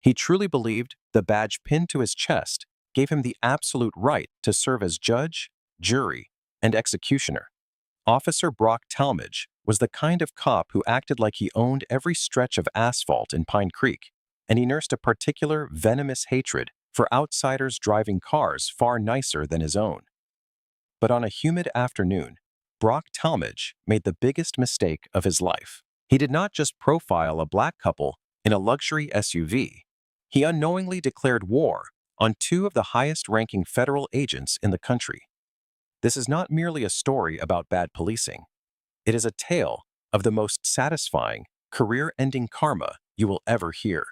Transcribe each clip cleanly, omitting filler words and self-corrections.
He truly believed the badge pinned to his chest gave him the absolute right to serve as judge, jury, and executioner. Officer Brock Talmadge was the kind of cop who acted like he owned every stretch of asphalt in Pine Creek, and he nursed a particular venomous hatred for outsiders driving cars far nicer than his own. But on a humid afternoon, Brock Talmadge made the biggest mistake of his life. He did not just profile a black couple in a luxury SUV. He unknowingly declared war on two of the highest-ranking federal agents in the country. This is not merely a story about bad policing. It is a tale of the most satisfying, career-ending karma you will ever hear.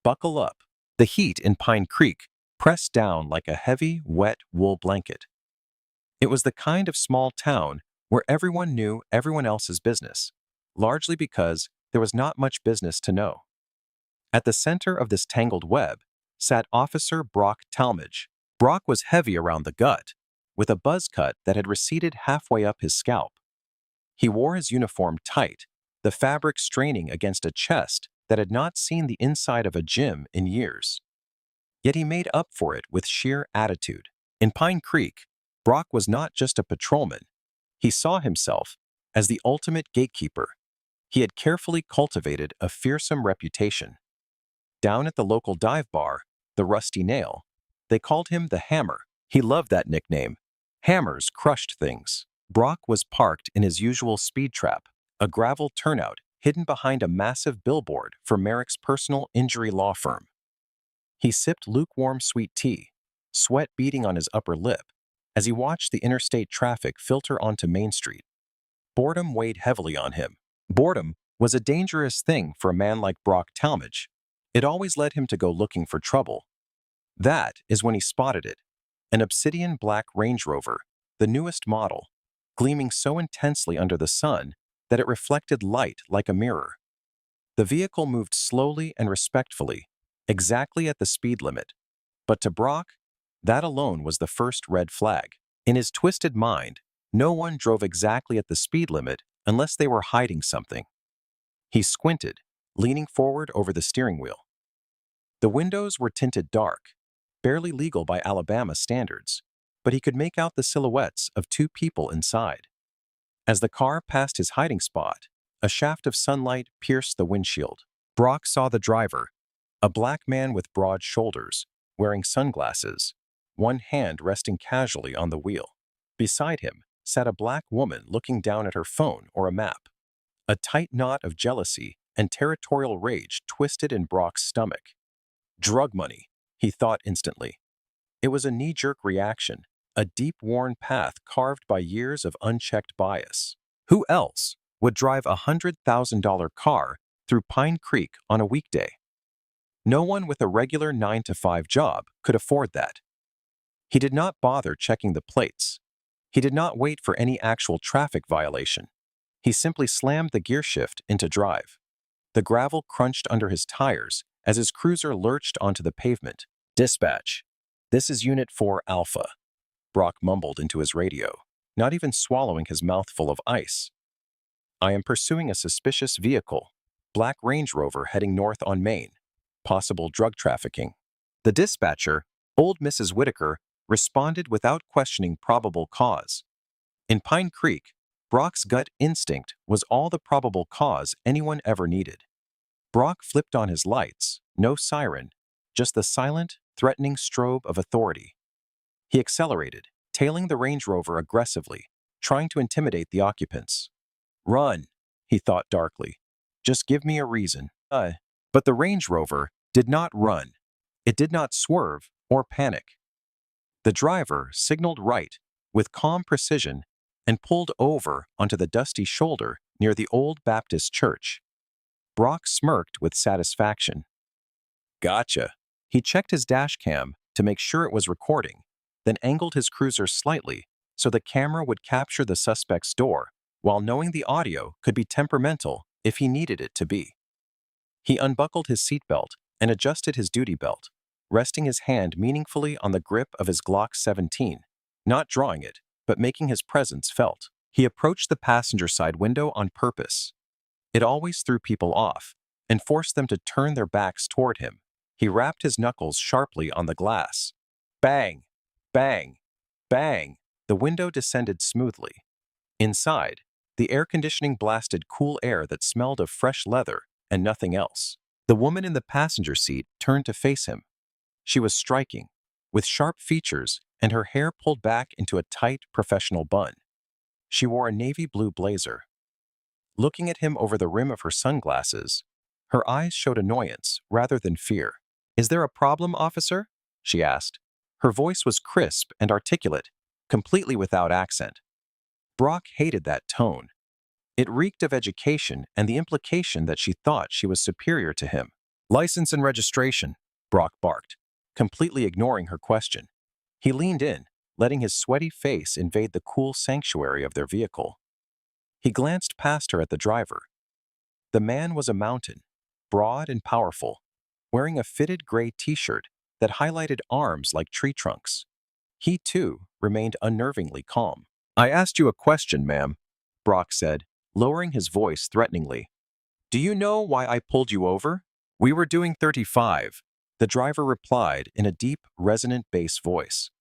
Buckle up. The heat in Pine Creek pressed down like a heavy, wet wool blanket. It was the kind of small town where everyone knew everyone else's business, largely because there was not much business to know. At the center of this tangled web sat Officer Brock Talmadge. Brock was heavy around the gut, with a buzz cut that had receded halfway up his scalp. He wore his uniform tight, the fabric straining against a chest that had not seen the inside of a gym in years. Yet he made up for it with sheer attitude. In Pine Creek, Brock was not just a patrolman. He saw himself as the ultimate gatekeeper. He had carefully cultivated a fearsome reputation. Down at the local dive bar, the Rusty Nail, they called him the Hammer. He loved that nickname. Hammers crushed things. Brock was parked in his usual speed trap, a gravel turnout hidden behind a massive billboard for Merrick's personal injury law firm. He sipped lukewarm sweet tea, sweat beading on his upper lip, as he watched the interstate traffic filter onto Main Street. Boredom weighed heavily on him. Boredom was a dangerous thing for a man like Brock Talmadge. It always led him to go looking for trouble. That is when he spotted it, an obsidian black Range Rover, the newest model, gleaming so intensely under the sun that it reflected light like a mirror. The vehicle moved slowly and respectfully, exactly at the speed limit. But to Brock, that alone was the first red flag. In his twisted mind, no one drove exactly at the speed limit unless they were hiding something. He squinted, leaning forward over the steering wheel. The windows were tinted dark, barely legal by Alabama standards, but he could make out the silhouettes of two people inside. As the car passed his hiding spot, a shaft of sunlight pierced the windshield. Brock saw the driver, a black man with broad shoulders, wearing sunglasses, one hand resting casually on the wheel. Beside him sat a black woman looking down at her phone or a map. A tight knot of jealousy and territorial rage twisted in Brock's stomach. Drug money, he thought instantly. It was a knee-jerk reaction, a deep-worn path carved by years of unchecked bias. Who else would drive a $100,000 car through Pine Creek on a weekday? No one with a regular 9-to-5 job could afford that. He did not bother checking the plates. He did not wait for any actual traffic violation. He simply slammed the gear shift into drive. The gravel crunched under his tires as his cruiser lurched onto the pavement. "Dispatch, this is Unit 4 Alpha," Brock mumbled into his radio, not even swallowing his mouth full of ice. "I am pursuing a suspicious vehicle, black Range Rover heading north on Main. Possible drug trafficking." The dispatcher, old Mrs. Whitaker, responded without questioning probable cause. In Pine Creek, Brock's gut instinct was all the probable cause anyone ever needed. Brock flipped on his lights, no siren, just the silent, threatening strobe of authority. He accelerated, tailing the Range Rover aggressively, trying to intimidate the occupants. "Run," he thought darkly. "Just give me a reason." But the Range Rover did not run. It did not swerve or panic. The driver signaled right with calm precision and pulled over onto the dusty shoulder near the old Baptist church. Brock smirked with satisfaction. "Gotcha." He checked his dash cam to make sure it was recording, then angled his cruiser slightly so the camera would capture the suspect's door, while knowing the audio could be temperamental if he needed it to be. He unbuckled his seatbelt and adjusted his duty belt, resting his hand meaningfully on the grip of his Glock 17, not drawing it, but making his presence felt. He approached the passenger side window on purpose. It always threw people off and forced them to turn their backs toward him. He rapped his knuckles sharply on the glass. Bang! Bang! Bang! The window descended smoothly. Inside, the air conditioning blasted cool air that smelled of fresh leather and nothing else. The woman in the passenger seat turned to face him. She was striking, with sharp features and her hair pulled back into a tight, professional bun. She wore a navy blue blazer. Looking at him over the rim of her sunglasses, her eyes showed annoyance rather than fear. "Is there a problem, officer?" she asked. Her voice was crisp and articulate, completely without accent. Brock hated that tone. It reeked of education and the implication that she thought she was superior to him. "License and registration," Brock barked, completely ignoring her question. He leaned in, letting his sweaty face invade the cool sanctuary of their vehicle. He glanced past her at the driver. The man was a mountain, broad and powerful, wearing a fitted gray t-shirt that highlighted arms like tree trunks. He, too, remained unnervingly calm. "I asked you a question, ma'am," Brock said, lowering his voice threateningly. "Do you know why I pulled you over?" "We were doing 35, the driver replied in a deep, resonant bass voice.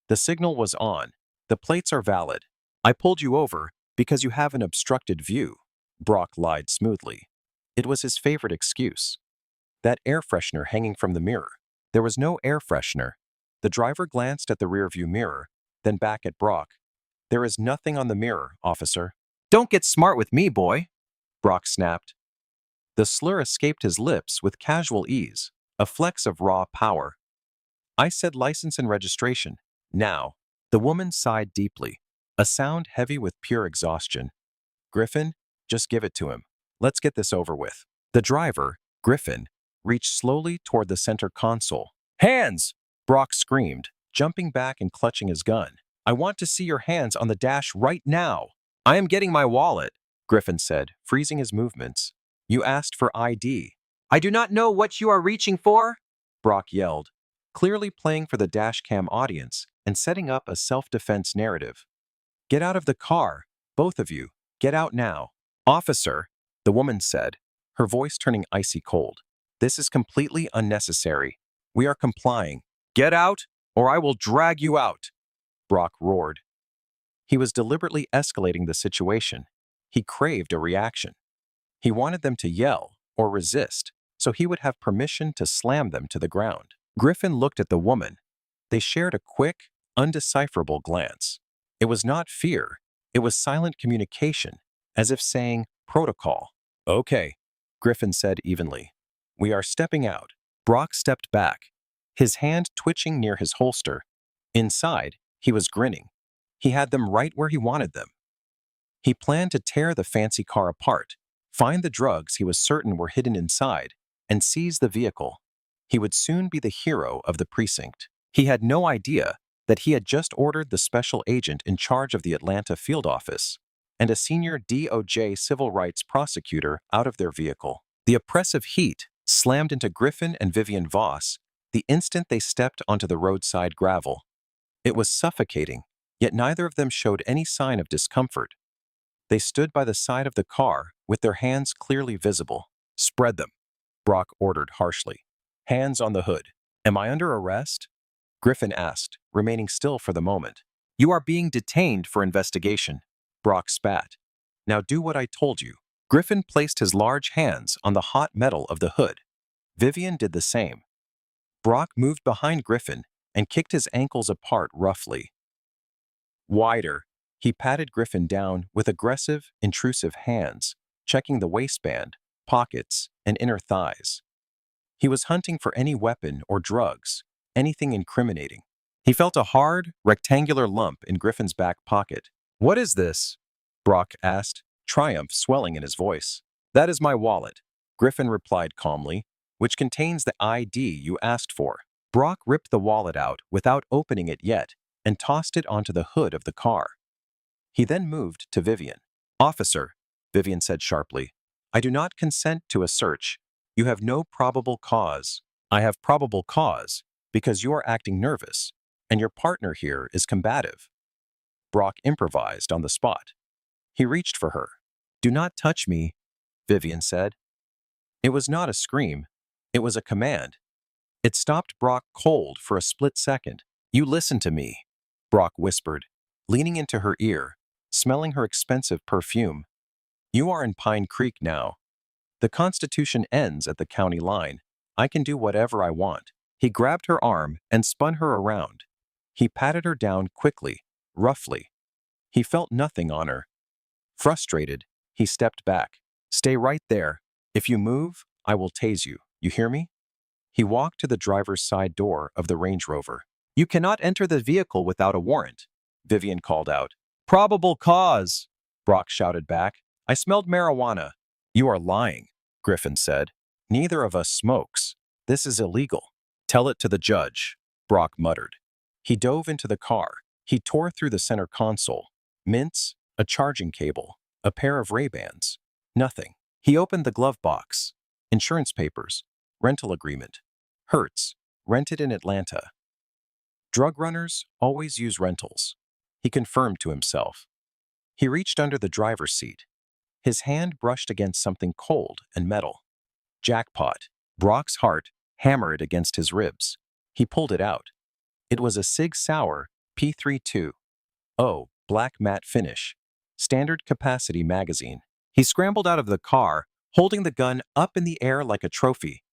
"The signal was on. The plates are valid. I pulled you over because you have an obstructed view," Brock lied smoothly. It was his favorite excuse. That air freshener hanging from the mirror. There was no air freshener. The driver glanced at the rearview mirror, then back at Brock. "There is nothing on the mirror, officer." "Don't get smart with me, boy," Brock snapped. The slur escaped his lips with casual ease, a flex of raw power. "I said license and registration. Now." The woman sighed deeply, a sound heavy with pure exhaustion. "Griffin, just give it to him. Let's get this over with." The driver, Griffin, reached slowly toward the center console. "Hands!" Brock screamed, jumping back and clutching his gun. "I want to see your hands on the dash right now." "I am getting my wallet," Griffin said, freezing his movements. "You asked for ID." "I do not know what you are reaching for," Brock yelled, clearly playing for the dashcam audience and setting up a self-defense narrative. "Get out of the car, both of you. Get out now." "Officer," the woman said, her voice turning icy cold. "This is completely unnecessary. We are complying. Get out, or I will drag you out," Brock roared. He was deliberately escalating the situation. He craved a reaction. He wanted them to yell or resist, so he would have permission to slam them to the ground. Griffin looked at the woman. They shared a quick, undecipherable glance. It was not fear. It was silent communication, as if saying, "Protocol." "Okay," Griffin said evenly. "We are stepping out." Brock stepped back, his hand twitching near his holster. Inside, he was grinning. He had them right where he wanted them. He planned to tear the fancy car apart, find the drugs he was certain were hidden inside, and seize the vehicle. He would soon be the hero of the precinct. He had no idea that he had just ordered the special agent in charge of the Atlanta field office and a senior DOJ civil rights prosecutor out of their vehicle. The oppressive heat slammed into Griffin and Vivian Voss the instant they stepped onto the roadside gravel. It was suffocating, yet neither of them showed any sign of discomfort. They stood by the side of the car with their hands clearly visible. "Spread them," Brock ordered harshly. "Hands on the hood." "Am I under arrest?" Griffin asked, remaining still for the moment. "You are being detained for investigation," Brock spat. "Now do what I told you." Griffin placed his large hands on the hot metal of the hood. Vivian did the same. Brock moved behind Griffin and kicked his ankles apart roughly. "Wider." He patted Griffin down with aggressive, intrusive hands, checking the waistband, pockets, and inner thighs. He was hunting for any weapon or drugs, anything incriminating. He felt a hard, rectangular lump in Griffin's back pocket. "What is this?" Brock asked, triumph swelling in his voice. "That is my wallet," Griffin replied calmly, "which contains the ID you asked for." Brock ripped the wallet out without opening it yet and tossed it onto the hood of the car. He then moved to Vivian. "Officer," Vivian said sharply, "I do not consent to a search. You have no probable cause." "I have probable cause because you are acting nervous, and your partner here is combative." Brock improvised on the spot. He reached for her. "Do not touch me," Vivian said. It was not a scream. It was a command. It stopped Brock cold for a split second. "You listen to me," Brock whispered, leaning into her ear, smelling her expensive perfume. "You are in Pine Creek now. The Constitution ends at the county line. I can do whatever I want." He grabbed her arm and spun her around. He patted her down quickly, roughly. He felt nothing on her. Frustrated, he stepped back. "Stay right there. If you move, I will tase you. You hear me?" He walked to the driver's side door of the Range Rover. "You cannot enter the vehicle without a warrant," Vivian called out. "Probable cause," Brock shouted back. "I smelled marijuana." "You are lying," Griffin said. "Neither of us smokes. This is illegal." "Tell it to the judge," Brock muttered. He dove into the car. He tore through the center console. Mints, a charging cable, a pair of Ray-Bans. Nothing. He opened the glove box. Insurance papers, rental agreement. Hertz, rented in Atlanta. Drug runners always use rentals, he confirmed to himself. He reached under the driver's seat. His hand brushed against something cold and metal. Jackpot. Brock's heart hammered against his ribs. He pulled it out. It was a Sig Sauer P32. Black matte finish. Standard capacity magazine. He scrambled out of the car, holding the gun up in the air like a trophy.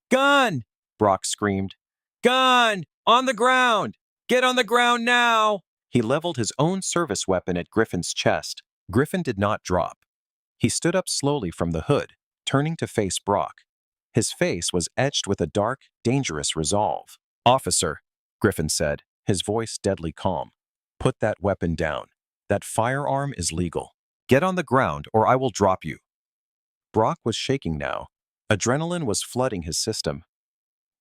"Gun!" Brock screamed. "Gun! On the ground! Get on the ground now!" He leveled his own service weapon at Griffin's chest. Griffin did not drop. He stood up slowly from the hood, turning to face Brock. His face was etched with a dark, dangerous resolve. "Officer," Griffin said, his voice deadly calm, "put that weapon down. That firearm is legal. Get on the ground or I will drop you." Brock was shaking now. Adrenaline was flooding his system.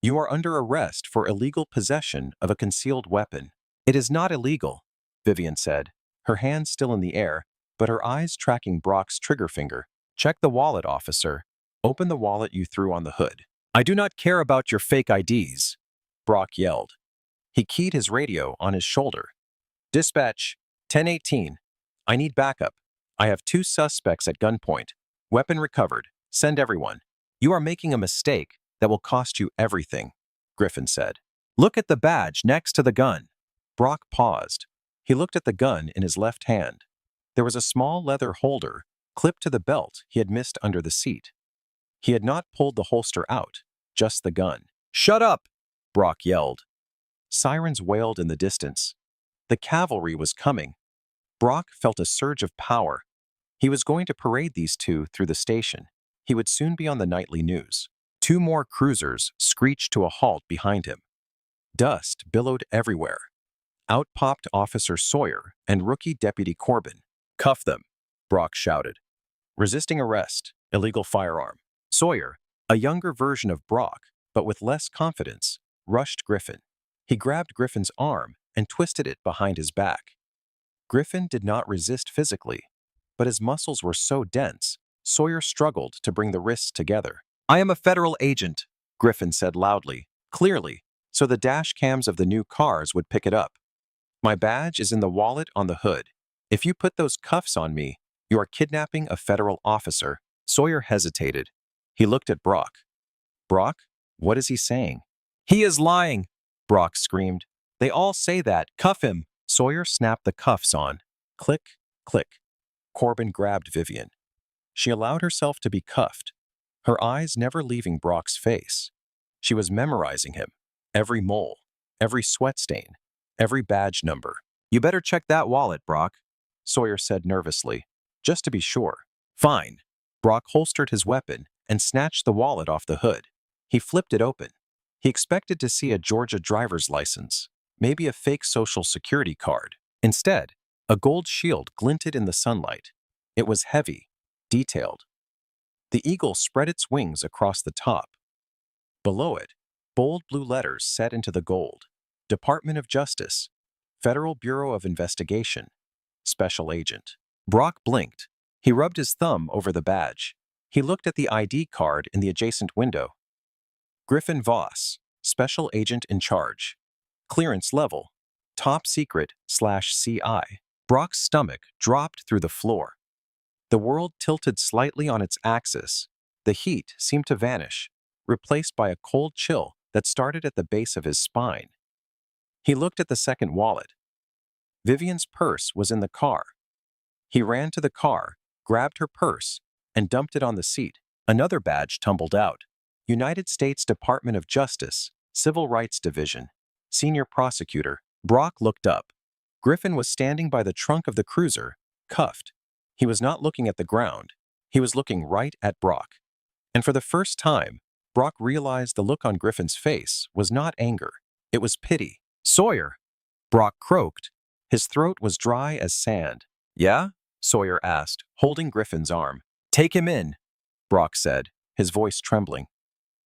"You are under arrest for illegal possession of a concealed weapon." "It is not illegal," Vivian said, her hands still in the air, but her eyes tracking Brock's trigger finger. "Check the wallet, officer. Open the wallet you threw on the hood." "I do not care about your fake IDs," Brock yelled. He keyed his radio on his shoulder. "Dispatch, 1018. I need backup. I have 2 suspects at gunpoint. Weapon recovered. Send everyone." "You are making a mistake that will cost you everything," Griffin said. "Look at the badge next to the gun." Brock paused. He looked at the gun in his left hand. There was a small leather holder clipped to the belt he had missed under the seat. He had not pulled the holster out, just the gun. "Shut up!" Brock yelled. Sirens wailed in the distance. The cavalry was coming. Brock felt a surge of power. He was going to parade these two through the station. He would soon be on the nightly news. 2 more cruisers screeched to a halt behind him. Dust billowed everywhere. Out popped Officer Sawyer and rookie Deputy Corbin. "Cuff them," Brock shouted. Resisting arrest, illegal firearm. Sawyer, a younger version of Brock, but with less confidence, rushed Griffin. He grabbed Griffin's arm and twisted it behind his back. Griffin did not resist physically, but his muscles were so dense, Sawyer struggled to bring the wrists together. "I am a federal agent," Griffin said loudly, clearly, so the dash cams of the new cars would pick it up. "My badge is in the wallet on the hood. If you put those cuffs on me, you are kidnapping a federal officer." Sawyer hesitated. He looked at Brock. "Brock, what is he saying?" "He is lying," Brock screamed. "They all say that. Cuff him." Sawyer snapped the cuffs on. Click, click. Corbin grabbed Vivian. She allowed herself to be cuffed, her eyes never leaving Brock's face. She was memorizing him. Every mole, every sweat stain, every badge number. "You better check that wallet, Brock," Sawyer said nervously, "just to be sure." "Fine." Brock holstered his weapon and snatched the wallet off the hood. He flipped it open. He expected to see a Georgia driver's license, maybe a fake Social Security card. Instead, a gold shield glinted in the sunlight. It was heavy, detailed. The eagle spread its wings across the top. Below it, bold blue letters set into the gold. Department of Justice, Federal Bureau of Investigation, Special Agent. Brock blinked. He rubbed his thumb over the badge. He looked at the ID card in the adjacent window. Griffin Voss, Special Agent in Charge. Clearance level, Top Secret/CI. Brock's stomach dropped through the floor. The world tilted slightly on its axis. The heat seemed to vanish, replaced by a cold chill that started at the base of his spine. He looked at the second wallet. Vivian's purse was in the car. He ran to the car, grabbed her purse, and dumped it on the seat. Another badge tumbled out. United States Department of Justice, Civil Rights Division, Senior Prosecutor. Brock looked up. Griffin was standing by the trunk of the cruiser, cuffed. He was not looking at the ground. He was looking right at Brock. And for the first time, Brock realized the look on Griffin's face was not anger. It was pity. "Sawyer!" Brock croaked. His throat was dry as sand. "Yeah?" Sawyer asked, holding Griffin's arm. "Take him in," Brock said, his voice trembling.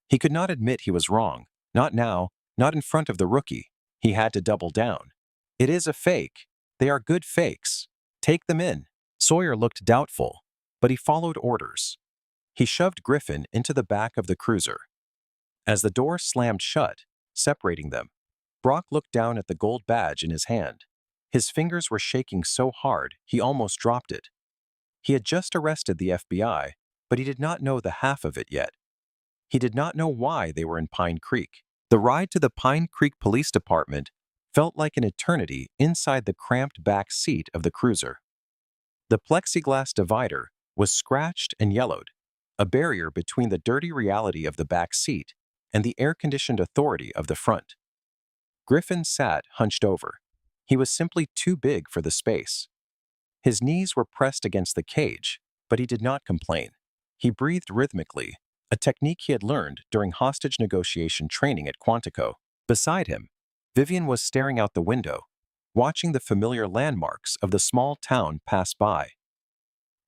He could not admit he was wrong. Not now, not in front of the rookie. He had to double down. "It is a fake. They are good fakes. Take them in." Sawyer looked doubtful, but he followed orders. He shoved Griffin into the back of the cruiser. As the door slammed shut, separating them, Brock looked down at the gold badge in his hand. His fingers were shaking so hard he almost dropped it. He had just arrested the FBI, but he did not know the half of it yet. He did not know why they were in Pine Creek. The ride to the Pine Creek Police Department felt like an eternity inside the cramped back seat of the cruiser. The plexiglass divider was scratched and yellowed, a barrier between the dirty reality of the back seat and the air-conditioned authority of the front. Griffin sat hunched over. He was simply too big for the space. His knees were pressed against the cage, but he did not complain. He breathed rhythmically, a technique he had learned during hostage negotiation training at Quantico. Beside him, Vivian was staring out the window, watching the familiar landmarks of the small town pass by.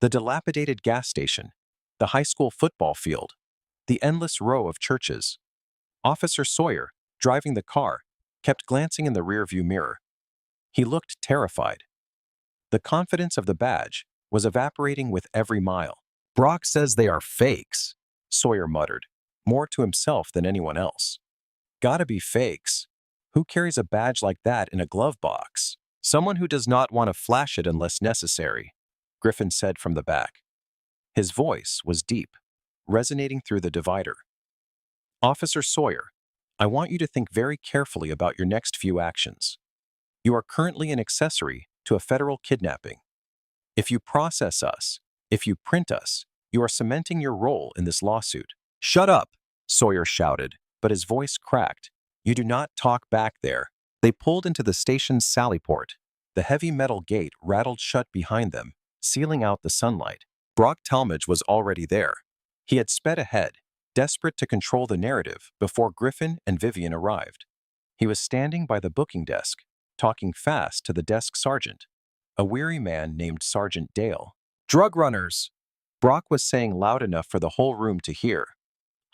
The dilapidated gas station, the high school football field, the endless row of churches. Officer Sawyer, driving the car, kept glancing in the rearview mirror. He looked terrified. The confidence of the badge was evaporating with every mile. "Brock says they are fakes," Sawyer muttered, more to himself than anyone else. "Gotta be fakes. Who carries a badge like that in a glove box?" "Someone who does not want to flash it unless necessary," Griffin said from the back. His voice was deep, resonating through the divider. "Officer Sawyer, I want you to think very carefully about your next few actions. You are currently an accessory to a federal kidnapping. If you process us, if you print us, you are cementing your role in this lawsuit." "Shut up," Sawyer shouted, but his voice cracked. "You do not talk back there." They pulled into the station's sallyport. The heavy metal gate rattled shut behind them, sealing out the sunlight. Brock Talmadge was already there. He had sped ahead, desperate to control the narrative before Griffin and Vivian arrived. He was standing by the booking desk, talking fast to the desk sergeant, a weary man named Sergeant Dale. "Drug runners," Brock was saying loud enough for the whole room to hear.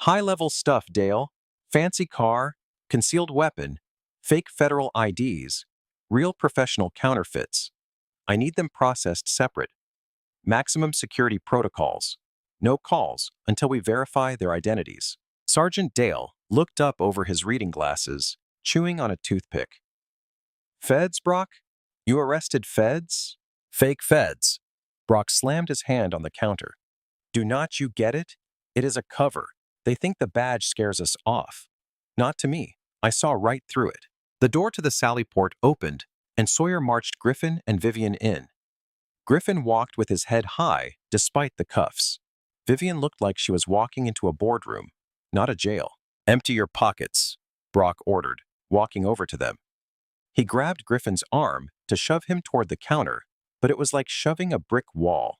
"High-level stuff, Dale. Fancy car, concealed weapon, fake federal IDs, real professional counterfeits. I need them processed separate. Maximum security protocols. No calls until we verify their identities." Sergeant Dale looked up over his reading glasses, chewing on a toothpick. "Feds, Brock? You arrested feds?" "Fake feds." Brock slammed his hand on the counter. "Do not you get it? It is a cover. They think the badge scares us off. Not to me. I saw right through it." The door to the sallyport opened, and Sawyer marched Griffin and Vivian in. Griffin walked with his head high, despite the cuffs. Vivian looked like she was walking into a boardroom, not a jail. "Empty your pockets," Brock ordered, walking over to them. He grabbed Griffin's arm to shove him toward the counter, but it was like shoving a brick wall.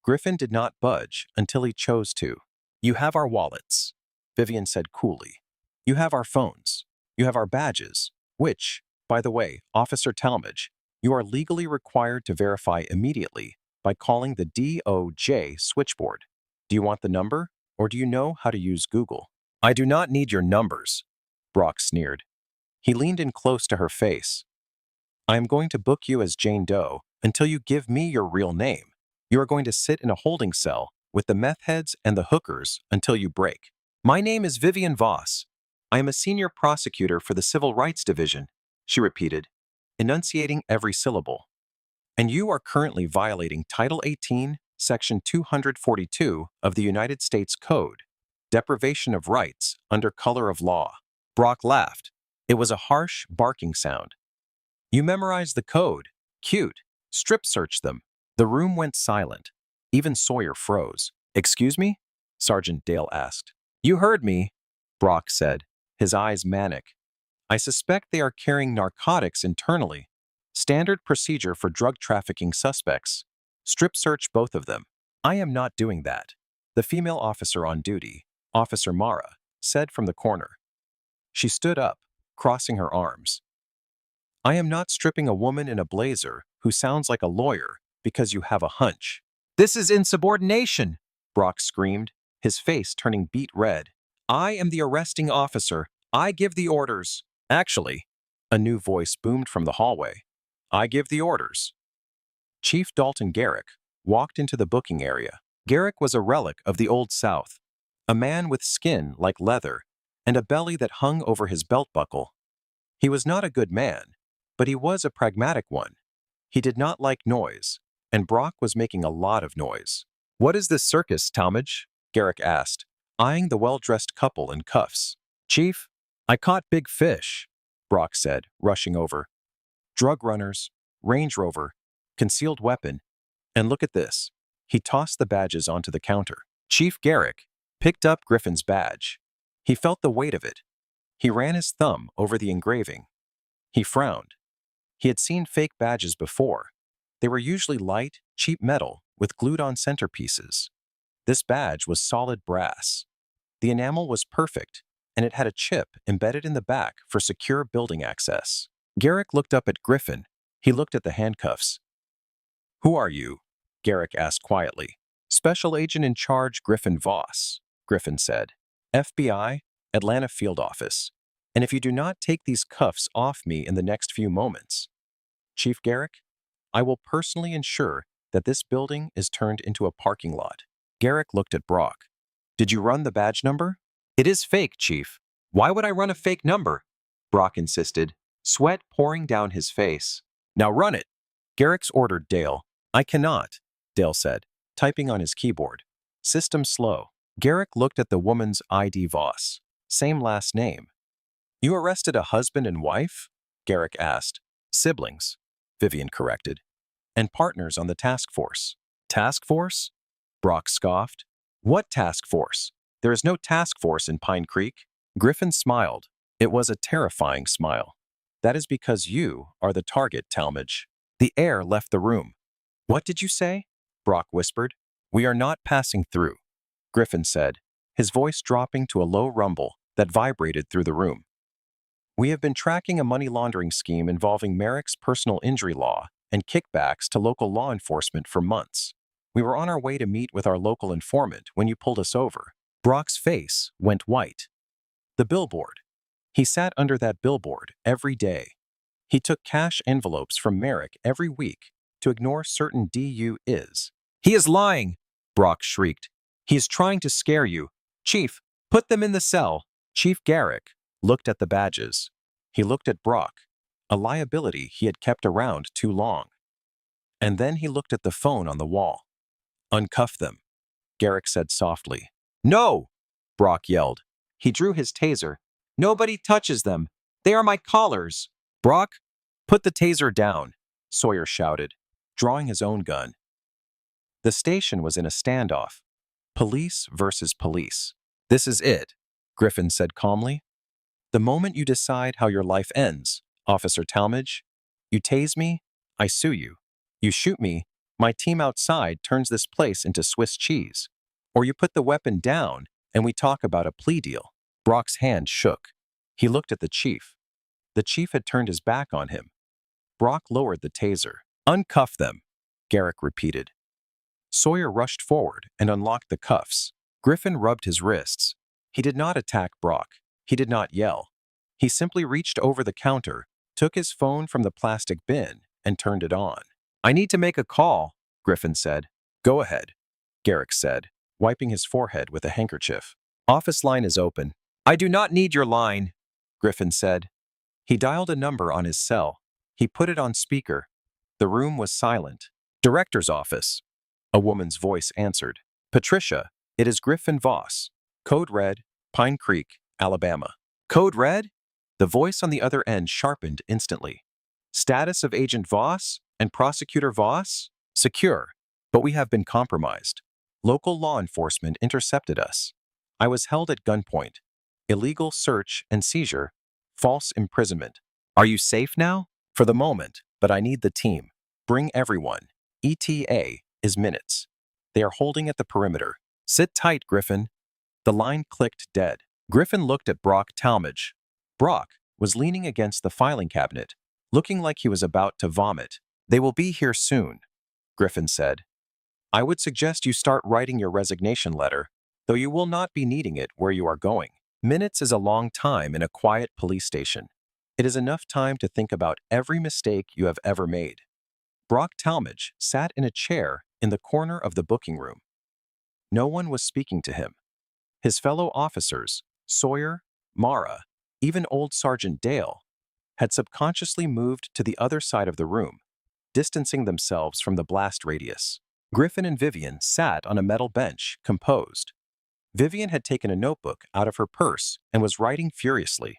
Griffin did not budge until he chose to. "You have our wallets," Vivian said coolly. "You have our phones. You have our badges, which, by the way, Officer Talmadge, you are legally required to verify immediately by calling the DOJ switchboard. Do you want the number, or do you know how to use Google?" "I do not need your numbers," Brock sneered. He leaned in close to her face. "I am going to book you as Jane Doe until you give me your real name. You are going to sit in a holding cell with the meth heads and the hookers until you break." "My name is Vivian Voss. I am a senior prosecutor for the Civil Rights Division," she repeated, enunciating every syllable. "And you are currently violating Title 18, Section 242 of the United States Code, deprivation of rights under color of law." Brock laughed. It was a harsh, barking sound. You memorized the code. Cute. Strip search them. The room went silent. Even Sawyer froze. Excuse me? Sergeant Dale asked. You heard me, Brock said, his eyes manic. I suspect they are carrying narcotics internally. Standard procedure for drug trafficking suspects. Strip search both of them. I am not doing that, the female officer on duty, Officer Mara, said from the corner. She stood up, crossing her arms. I am not stripping a woman in a blazer who sounds like a lawyer because you have a hunch. This is insubordination, Brock screamed, his face turning beet red. I am the arresting officer. I give the orders. Actually, a new voice boomed from the hallway. I give the orders. Chief Dalton Garrick walked into the booking area. Garrick was a relic of the Old South, a man with skin like leather and a belly that hung over his belt buckle. He was not a good man, but he was a pragmatic one. He did not like noise, and Brock was making a lot of noise. What is this circus, Talmadge? Garrick asked, eyeing the well-dressed couple in cuffs. Chief, I caught big fish, Brock said, rushing over. Drug runners, Range Rover, concealed weapon, and look at this. He tossed the badges onto the counter. Chief Garrick picked up Griffin's badge. He felt the weight of it. He ran his thumb over the engraving. He frowned. He had seen fake badges before. They were usually light, cheap metal with glued-on centerpieces. This badge was solid brass. The enamel was perfect, and it had a chip embedded in the back for secure building access. Garrick looked up at Griffin. He looked at the handcuffs. Who are you? Garrick asked quietly. Special Agent in Charge Griffin Voss, Griffin said. FBI, Atlanta Field Office. And if you do not take these cuffs off me in the next few moments, Chief Garrick, I will personally ensure that this building is turned into a parking lot. Garrick looked at Brock. Did you run the badge number? It is fake, Chief. Why would I run a fake number? Brock insisted, sweat pouring down his face. Now run it. Garrick's ordered Dale. I cannot, Dale said, typing on his keyboard. System slow. Garrick looked at the woman's ID Voss. Same last name. You arrested a husband and wife? Garrick asked. Siblings, Vivian corrected. And partners on the task force. Task force? Brock scoffed. What task force? There is no task force in Pine Creek. Griffin smiled. It was a terrifying smile. That is because you are the target, Talmadge. The air left the room. What did you say? Brock whispered. We are not passing through, Griffin said, his voice dropping to a low rumble that vibrated through the room. We have been tracking a money laundering scheme involving Merrick's personal injury law and kickbacks to local law enforcement for months. We were on our way to meet with our local informant when you pulled us over. Brock's face went white. The billboard. He sat under that billboard every day. He took cash envelopes from Merrick every week to ignore certain DUIs. He is lying, Brock shrieked. He is trying to scare you. Chief, put them in the cell. Chief Garrick looked at the badges. He looked at Brock, a liability he had kept around too long. And then he looked at the phone on the wall. Uncuff them, Garrick said softly. No, Brock yelled. He drew his taser. Nobody touches them. They are my collars. Brock, put the taser down, Sawyer shouted, drawing his own gun. The station was in a standoff. Police versus police. This is it, Griffin said calmly. The moment you decide how your life ends, Officer Talmadge, you tase me, I sue you. You shoot me, my team outside turns this place into Swiss cheese. Or you put the weapon down and we talk about a plea deal. Brock's hand shook. He looked at the chief. The chief had turned his back on him. Brock lowered the taser. Uncuff them, Garrick repeated. Sawyer rushed forward and unlocked the cuffs. Griffin rubbed his wrists. He did not attack Brock. He did not yell. He simply reached over the counter, took his phone from the plastic bin, and turned it on. I need to make a call, Griffin said. Go ahead, Garrick said, wiping his forehead with a handkerchief. Office line is open. I do not need your line, Griffin said. He dialed a number on his cell. He put it on speaker. The room was silent. Director's office. A woman's voice answered. Patricia, it is Griffin Voss. Code red, Pine Creek, Alabama. Code red? The voice on the other end sharpened instantly. Status of Agent Voss and Prosecutor Voss? Secure, but we have been compromised. Local law enforcement intercepted us. I was held at gunpoint. Illegal search and seizure. False imprisonment. Are you safe now? For the moment, but I need the team. Bring everyone. ETA is minutes. They are holding at the perimeter. Sit tight, Griffin. The line clicked dead. Griffin looked at Brock Talmadge. Brock was leaning against the filing cabinet, looking like he was about to vomit. They will be here soon, Griffin said. I would suggest you start writing your resignation letter, though you will not be needing it where you are going. Minutes is a long time in a quiet police station. It is enough time to think about every mistake you have ever made. Brock Talmadge sat in a chair in the corner of the booking room. No one was speaking to him. His fellow officers, Sawyer, Mara, even old Sergeant Dale, had subconsciously moved to the other side of the room, distancing themselves from the blast radius. Griffin and Vivian sat on a metal bench, composed. Vivian had taken a notebook out of her purse and was writing furiously.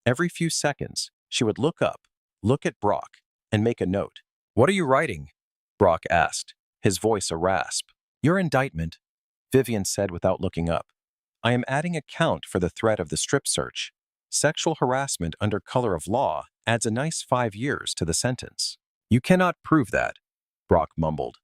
Every few seconds, she would look up, look at Brock, and make a note. What are you writing? Brock asked, his voice a rasp. Your indictment, Vivian said without looking up. I am adding a count for the threat of the strip search. Sexual harassment under color of law adds a nice 5 years to the sentence. You cannot prove that, Brock mumbled.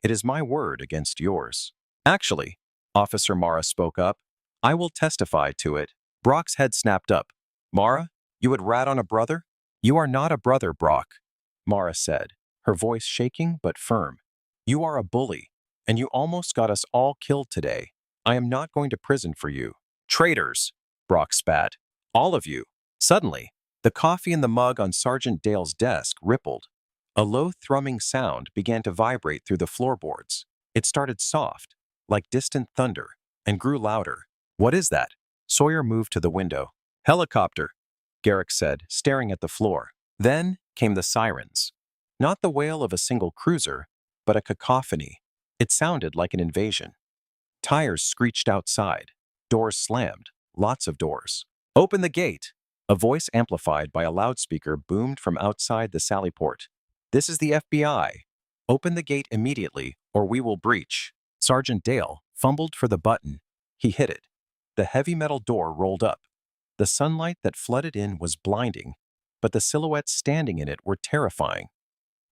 It is my word against yours. Actually, Officer Mara spoke up, I will testify to it. Brock's head snapped up. Mara, you would rat on a brother? You are not a brother, Brock, Mara said, her voice shaking but firm. You are a bully, and you almost got us all killed today. I am not going to prison for you. Traitors, Brock spat. All of you. Suddenly, the coffee in the mug on Sergeant Dale's desk rippled. A low thrumming sound began to vibrate through the floorboards. It started soft, like distant thunder, and grew louder. What is that? Sawyer moved to the window. Helicopter, Garrick said, staring at the floor. Then came the sirens. Not the wail of a single cruiser, but a cacophony. It sounded like an invasion. Tires screeched outside. Doors slammed. Lots of doors. Open the gate! A voice amplified by a loudspeaker boomed from outside the sally port. This is the FBI. Open the gate immediately, or we will breach. Sergeant Dale fumbled for the button. He hit it. The heavy metal door rolled up. The sunlight that flooded in was blinding, but the silhouettes standing in it were terrifying.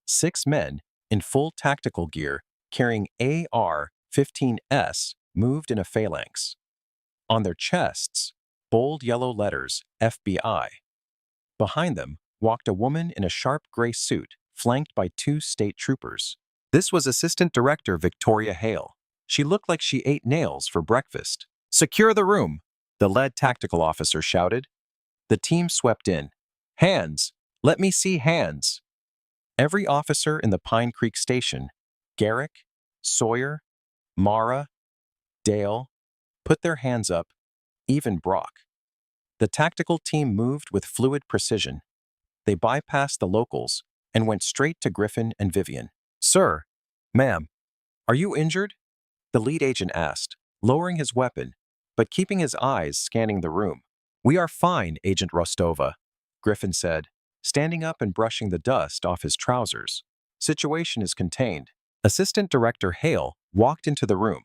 6 men, in full tactical gear, carrying AR-15s, moved in a phalanx. On their chests, bold yellow letters, FBI. Behind them walked a woman in a sharp gray suit, flanked by 2 state troopers. This was Assistant Director Victoria Hale. She looked like she ate nails for breakfast. Secure the room, the lead tactical officer shouted. The team swept in. Hands! Let me see hands! Every officer in the Pine Creek station, Garrick, Sawyer, Mara, Dale, put their hands up, even Brock. The tactical team moved with fluid precision. They bypassed the locals and went straight to Griffin and Vivian. Sir, ma'am, are you injured? The lead agent asked, lowering his weapon, but keeping his eyes scanning the room. We are fine, Agent Rostova, Griffin said, standing up and brushing the dust off his trousers. Situation is contained. Assistant Director Hale walked into the room.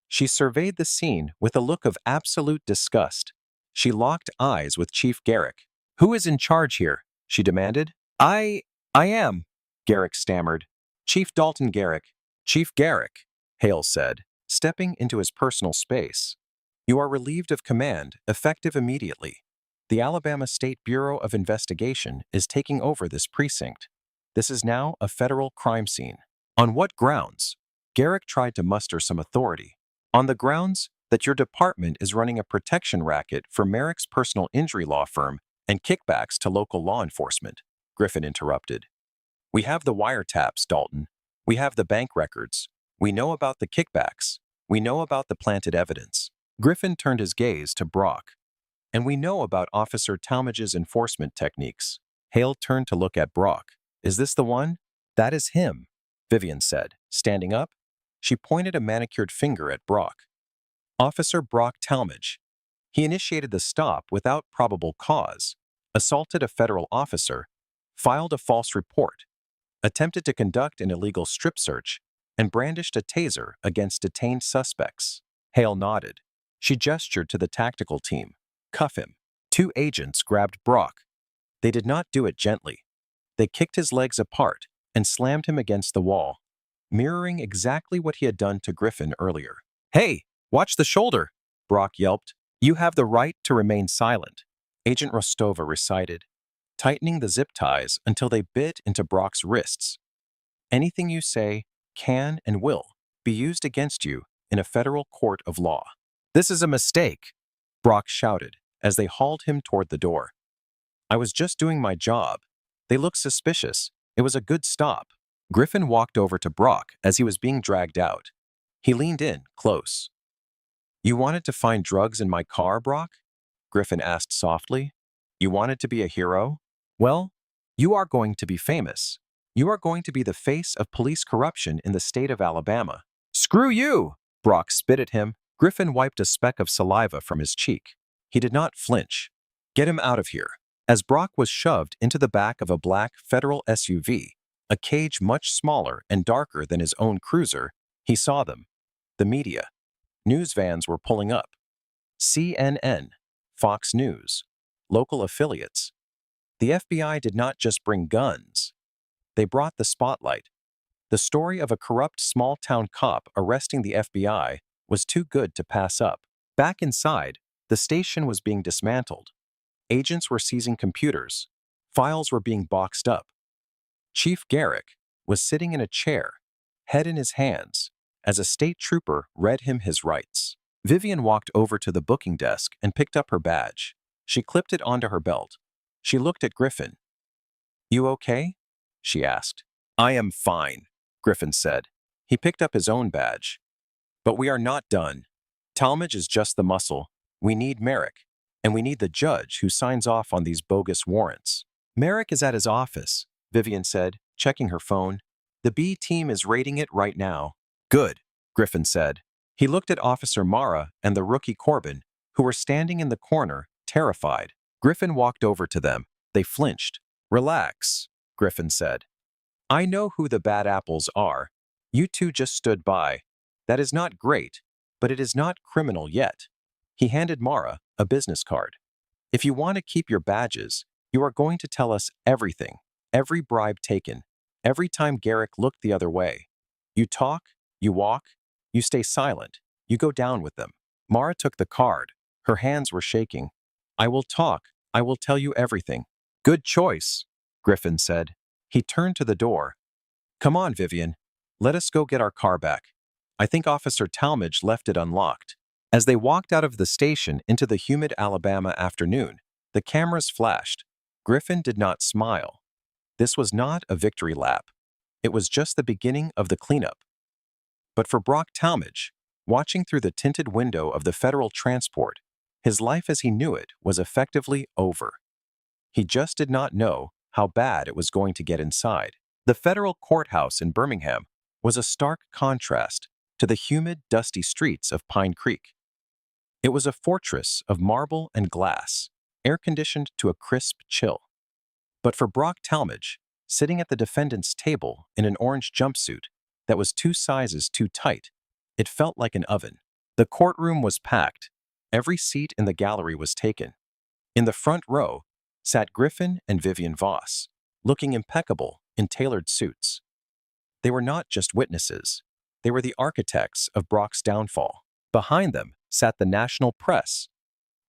She surveyed the scene with a look of absolute disgust. She locked eyes with Chief Garrick. Who is in charge here? She demanded. I am, Garrick stammered. Chief Dalton Garrick. Chief Garrick, Hale said, stepping into his personal space. You are relieved of command, effective immediately. The Alabama State Bureau of Investigation is taking over this precinct. This is now a federal crime scene. On what grounds? Garrick tried to muster some authority. On the grounds that your department is running a protection racket for Merrick's personal injury law firm and kickbacks to local law enforcement, Griffin interrupted. We have the wiretaps, Dalton. We have the bank records. We know about the kickbacks. We know about the planted evidence. Griffin turned his gaze to Brock. And we know about Officer Talmadge's enforcement techniques. Hale turned to look at Brock. Is this the one? That is him, Vivian said, standing up. She pointed a manicured finger at Brock. Officer Brock Talmadge. He initiated the stop without probable cause, assaulted a federal officer, filed a false report, attempted to conduct an illegal strip search, and brandished a taser against detained suspects. Hale nodded. She gestured to the tactical team. Cuff him. 2 agents grabbed Brock. They did not do it gently. They kicked his legs apart and slammed him against the wall, mirroring exactly what he had done to Griffin earlier. "Hey, watch the shoulder," Brock yelped. "You have the right to remain silent," Agent Rostova recited, tightening the zip ties until they bit into Brock's wrists. "Anything you say can and will be used against you in a federal court of law." "This is a mistake," Brock shouted as they hauled him toward the door. "I was just doing my job. They looked suspicious. It was a good stop." Griffin walked over to Brock as he was being dragged out. He leaned in, close. "You wanted to find drugs in my car, Brock?" Griffin asked softly. "You wanted to be a hero? Well, you are going to be famous. You are going to be the face of police corruption in the state of Alabama." "Screw you!" Brock spit at him. Griffin wiped a speck of saliva from his cheek. He did not flinch. "Get him out of here." As Brock was shoved into the back of a black federal SUV, a cage much smaller and darker than his own cruiser, he saw them. The media. News vans were pulling up. CNN, Fox News, local affiliates. The FBI did not just bring guns. They brought the spotlight. The story of a corrupt small-town cop arresting the FBI was too good to pass up. Back inside, the station was being dismantled. Agents were seizing computers. Files were being boxed up. Chief Garrick was sitting in a chair, head in his hands, as a state trooper read him his rights. Vivian walked over to the booking desk and picked up her badge. She clipped it onto her belt. She looked at Griffin. "You okay?" she asked. "I am fine," Griffin said. He picked up his own badge. "But we are not done. Talmadge is just the muscle. We need Merrick, and we need the judge who signs off on these bogus warrants." "Merrick is at his office," Vivian said, checking her phone. "The B team is raiding it right now." "Good," Griffin said. He looked at Officer Mara and the rookie Corbin, who were standing in the corner, terrified. Griffin walked over to them. They flinched. "Relax," Griffin said. "I know who the bad apples are. You two just stood by. That is not great, but it is not criminal yet." He handed Mara a business card. "If you want to keep your badges, you are going to tell us everything, every bribe taken, every time Garrick looked the other way. You talk, you walk, you stay silent, you go down with them." Mara took the card. Her hands were shaking. "I will talk. I will tell you everything." "Good choice," Griffin said. He turned to the door. "Come on, Vivian. Let us go get our car back. I think Officer Talmadge left it unlocked." As they walked out of the station into the humid Alabama afternoon, the cameras flashed. Griffin did not smile. This was not a victory lap. It was just the beginning of the cleanup. But for Brock Talmadge, watching through the tinted window of the federal transport, his life as he knew it was effectively over. He just did not know how bad it was going to get inside. The federal courthouse in Birmingham was a stark contrast to the humid, dusty streets of Pine Creek. It was a fortress of marble and glass, air-conditioned to a crisp chill. But for Brock Talmadge, sitting at the defendant's table in an orange jumpsuit that was 2 sizes too tight, it felt like an oven. The courtroom was packed. Every seat in the gallery was taken. In the front row sat Griffin and Vivian Voss, looking impeccable in tailored suits. They were not just witnesses. They were the architects of Brock's downfall. Behind them sat the national press.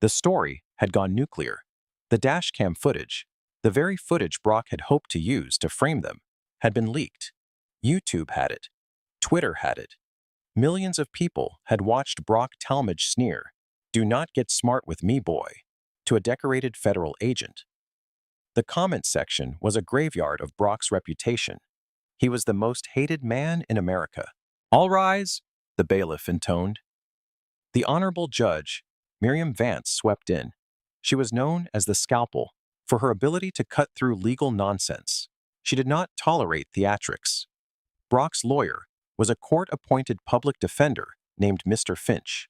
The story had gone nuclear. The dashcam footage, the very footage Brock had hoped to use to frame them, had been leaked. YouTube had it. Twitter had it. Millions of people had watched Brock Talmadge sneer, "Do not get smart with me, boy," to a decorated federal agent. The comment section was a graveyard of Brock's reputation. He was the most hated man in America. "All rise," the bailiff intoned. The Honorable Judge, Miriam Vance, swept in. She was known as the Scalpel for her ability to cut through legal nonsense. She did not tolerate theatrics. Brock's lawyer was a court-appointed public defender named Mr. Finch.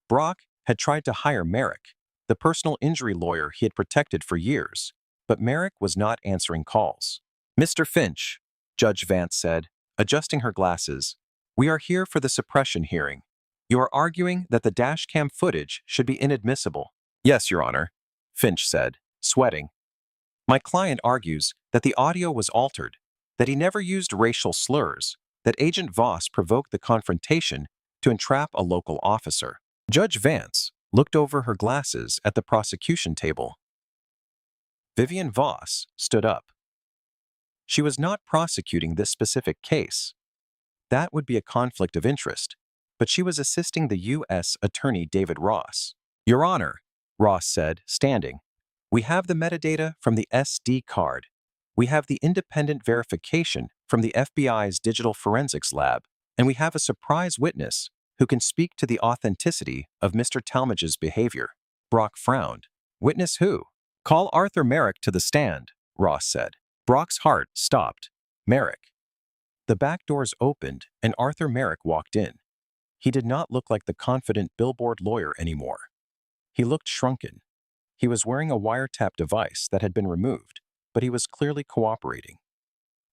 Brock had tried to hire Merrick, the personal injury lawyer he had protected for years, but Merrick was not answering calls. "Mr. Finch," Judge Vance said, adjusting her glasses, "we are here for the suppression hearing. You are arguing that the dashcam footage should be inadmissible." "Yes, Your Honor," Finch said, sweating. "My client argues that the audio was altered, that he never used racial slurs, that Agent Voss provoked the confrontation to entrap a local officer." Judge Vance looked over her glasses at the prosecution table. Vivian Voss stood up. She was not prosecuting this specific case. That would be a conflict of interest, but she was assisting the U.S. Attorney David Ross. "Your Honor," Ross said, standing, "we have the metadata from the SD card. We have the independent verification from the FBI's digital forensics lab, and we have a surprise witness who can speak to the authenticity of Mr. Talmadge's behavior." Brock frowned. "Witness who?" "Call Arthur Merrick to the stand," Ross said. Brock's heart stopped. Merrick. The back doors opened and Arthur Merrick walked in. He did not look like the confident billboard lawyer anymore. He looked shrunken. He was wearing a wiretap device that had been removed, but he was clearly cooperating.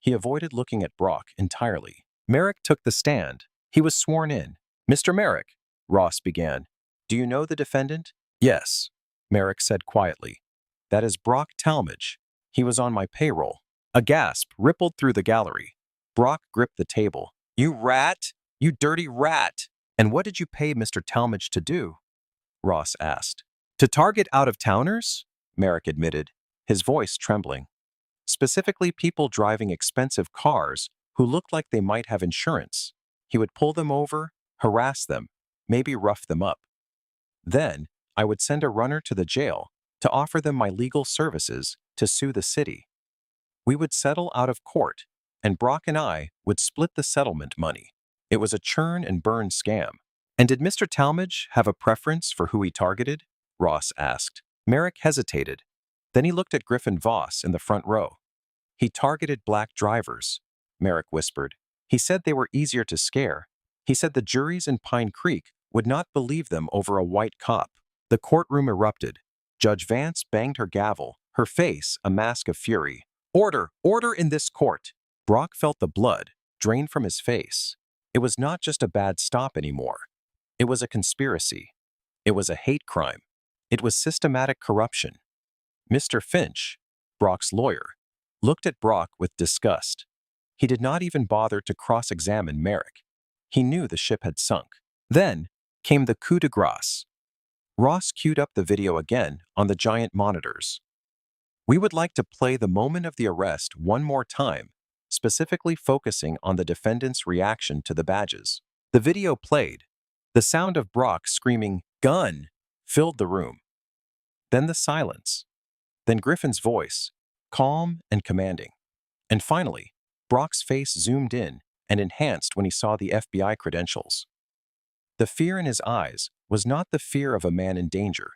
He avoided looking at Brock entirely. Merrick took the stand. He was sworn in. "Mr. Merrick," Ross began, "do you know the defendant?" "Yes," Merrick said quietly. "That is Brock Talmadge. He was on my payroll." A gasp rippled through the gallery. Brock gripped the table. "You rat! You dirty rat! And what did you pay Mr. Talmadge to do?" Ross asked. "To target out-of-towners?" Merrick admitted, his voice trembling. "Specifically people driving expensive cars who looked like they might have insurance. He would pull them over, harass them, maybe rough them up. Then, I would send a runner to the jail to offer them my legal services to sue the city. We would settle out of court, and Brock and I would split the settlement money. It was a churn and burn scam." "And did Mr. Talmadge have a preference for who he targeted?" Ross asked. Merrick hesitated. Then he looked at Griffin Voss in the front row. "He targeted black drivers," Merrick whispered. "He said they were easier to scare. He said the juries in Pine Creek would not believe them over a white cop." The courtroom erupted. Judge Vance banged her gavel, her face a mask of fury. "Order! Order in this court!" Brock felt the blood drain from his face. It was not just a bad stop anymore. It was a conspiracy. It was a hate crime. It was systematic corruption. Mr. Finch, Brock's lawyer, looked at Brock with disgust. He did not even bother to cross-examine Merrick. He knew the ship had sunk. Then came the coup de grace. Ross queued up the video again on the giant monitors. "We would like to play the moment of the arrest one more time, specifically focusing on the defendant's reaction to the badges." The video played. The sound of Brock screaming, "Gun!" filled the room. Then the silence. Then Griffin's voice, calm and commanding. And finally, Brock's face zoomed in and enhanced when he saw the FBI credentials. The fear in his eyes was not the fear of a man in danger.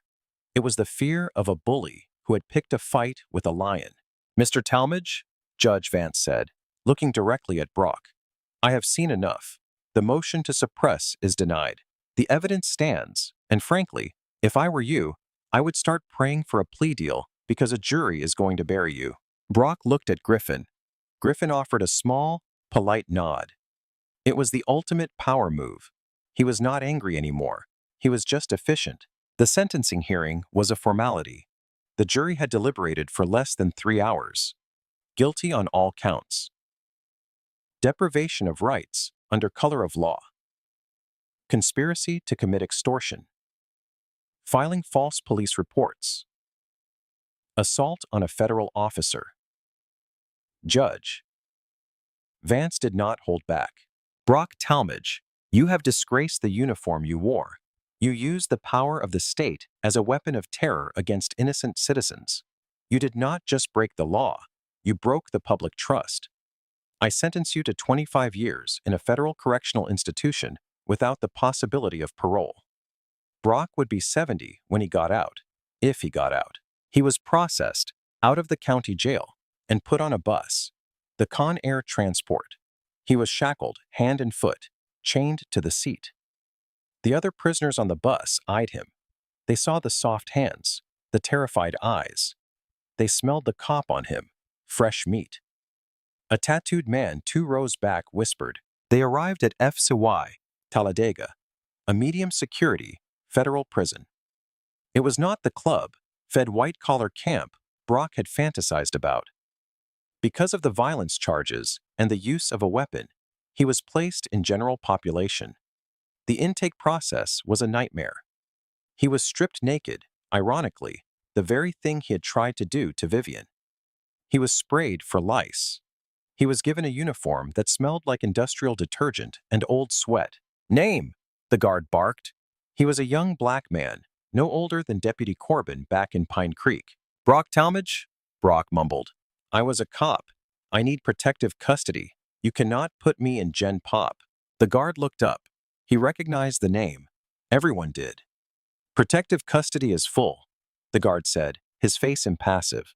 It was the fear of a bully who had picked a fight with a lion. "Mr. Talmadge," Judge Vance said, looking directly at Brock, "I have seen enough. The motion to suppress is denied. The evidence stands, and frankly, if I were you, I would start praying for a plea deal because a jury is going to bury you." Brock looked at Griffin. Griffin offered a small, polite nod. It was the ultimate power move. He was not angry anymore. He was just efficient. The sentencing hearing was a formality. The jury had deliberated for less than 3 hours. Guilty on all counts. Deprivation of rights under color of law. Conspiracy to commit extortion. Filing false police reports. Assault on a federal officer. Judge Vance did not hold back. "Brock Talmadge, you have disgraced the uniform you wore. You used the power of the state as a weapon of terror against innocent citizens. You did not just break the law, you broke the public trust. I sentence you to 25 years in a federal correctional institution without the possibility of parole." Brock would be 70 when he got out, if he got out. He was processed out of the county jail and put on a bus, the Con Air transport. He was shackled hand and foot, chained to the seat. The other prisoners on the bus eyed him. They saw the soft hands, the terrified eyes. They smelled the cop on him, fresh meat. A tattooed man 2 rows back whispered. They arrived at FCY, Talladega, a medium-security federal prison. It was not the club, fed white-collar camp Brock had fantasized about. Because of the violence charges and the use of a weapon, he was placed in general population. The intake process was a nightmare. He was stripped naked, ironically, the very thing he had tried to do to Vivian. He was sprayed for lice. He was given a uniform that smelled like industrial detergent and old sweat. Name, the guard barked. He was a young black man, no older than Deputy Corbin back in Pine Creek. Brock Talmadge? Brock mumbled. I was a cop. I need protective custody. You cannot put me in Gen Pop. The guard looked up. He recognized the name. Everyone did. Protective custody is full, the guard said, his face impassive.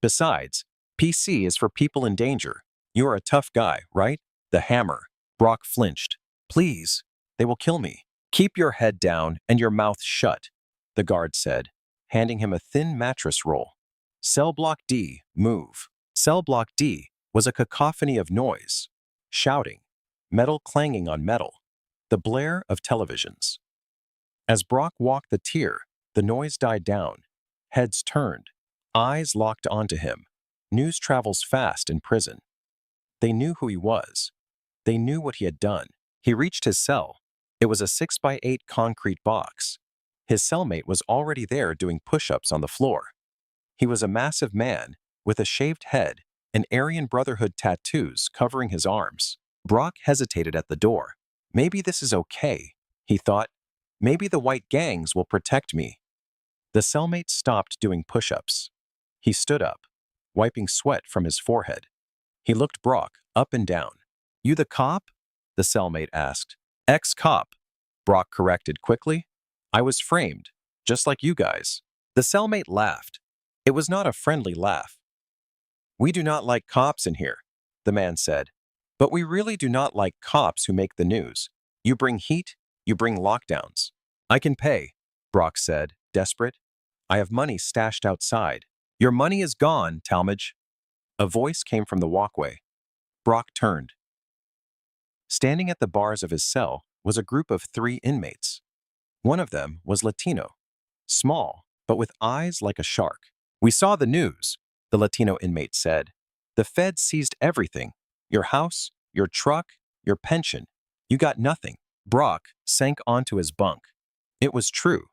Besides, PC is for people in danger. You are a tough guy, right? The hammer. Brock flinched. Please, they will kill me. Keep your head down and your mouth shut, the guard said, handing him a thin mattress roll. Cell Block D, move. Cell Block D was a cacophony of noise, shouting, metal clanging on metal, the blare of televisions. As Brock walked the tier, the noise died down. Heads turned, eyes locked onto him. News travels fast in prison. They knew who he was. They knew what he had done. He reached his cell. It was a 6x8 concrete box. His cellmate was already there doing push-ups on the floor. He was a massive man with a shaved head and Aryan Brotherhood tattoos covering his arms. Brock hesitated at the door. Maybe this is okay, he thought. Maybe the white gangs will protect me. The cellmate stopped doing push-ups. He stood up, wiping sweat from his forehead. He looked Brock up and down. You the cop? The cellmate asked. Ex-cop, Brock corrected quickly. I was framed, just like you guys. The cellmate laughed. It was not a friendly laugh. We do not like cops in here, the man said. But we really do not like cops who make the news. You bring heat, you bring lockdowns. I can pay, Brock said, desperate. I have money stashed outside. Your money is gone, Talmadge. A voice came from the walkway. Brock turned. Standing at the bars of his cell was a group of 3 inmates. One of them was Latino, small, but with eyes like a shark. We saw the news, the Latino inmate said. The feds seized everything. Your house, your truck, your pension. You got nothing. Brock sank onto his bunk. It was true.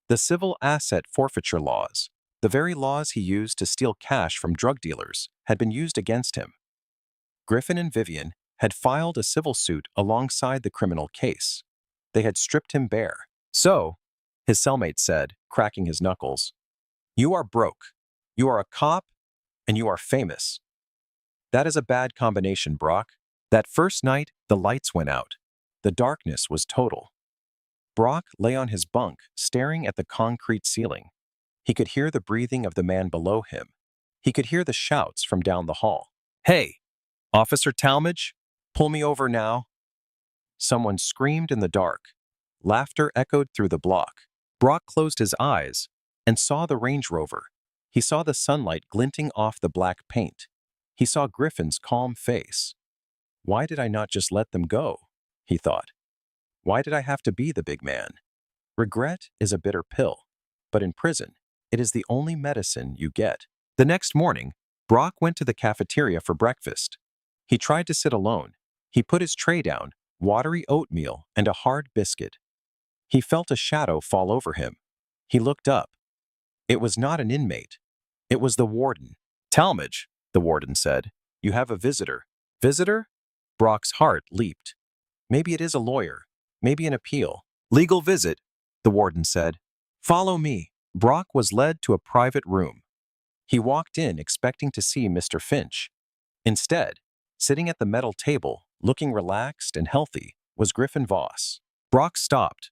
The civil asset forfeiture laws, the very laws he used to steal cash from drug dealers, had been used against him. Griffin and Vivian had filed a civil suit alongside the criminal case. They had stripped him bare. So, his cellmate said, cracking his knuckles, you are broke, you are a cop, and you are famous. That is a bad combination, Brock. That first night, the lights went out. The darkness was total. Brock lay on his bunk, staring at the concrete ceiling. He could hear the breathing of the man below him. He could hear the shouts from down the hall. Hey, Officer Talmadge, pull me over now. Someone screamed in the dark. Laughter echoed through the block. Brock closed his eyes and saw the Range Rover. He saw the sunlight glinting off the black paint. He saw Griffin's calm face. Why did I not just let them go? He thought. Why did I have to be the big man? Regret is a bitter pill, but in prison, it is the only medicine you get. The next morning, Brock went to the cafeteria for breakfast. He tried to sit alone. He put his tray down, watery oatmeal and a hard biscuit. He felt a shadow fall over him. He looked up. It was not an inmate. It was the warden. Talmadge, the warden said, you have a visitor. Visitor? Brock's heart leaped. Maybe it is a lawyer. Maybe an appeal. Legal visit, the warden said. Follow me. Brock was led to a private room. He walked in expecting to see Mr. Finch. Instead, sitting at the metal table, looking relaxed and healthy, was Griffin Voss. Brock stopped.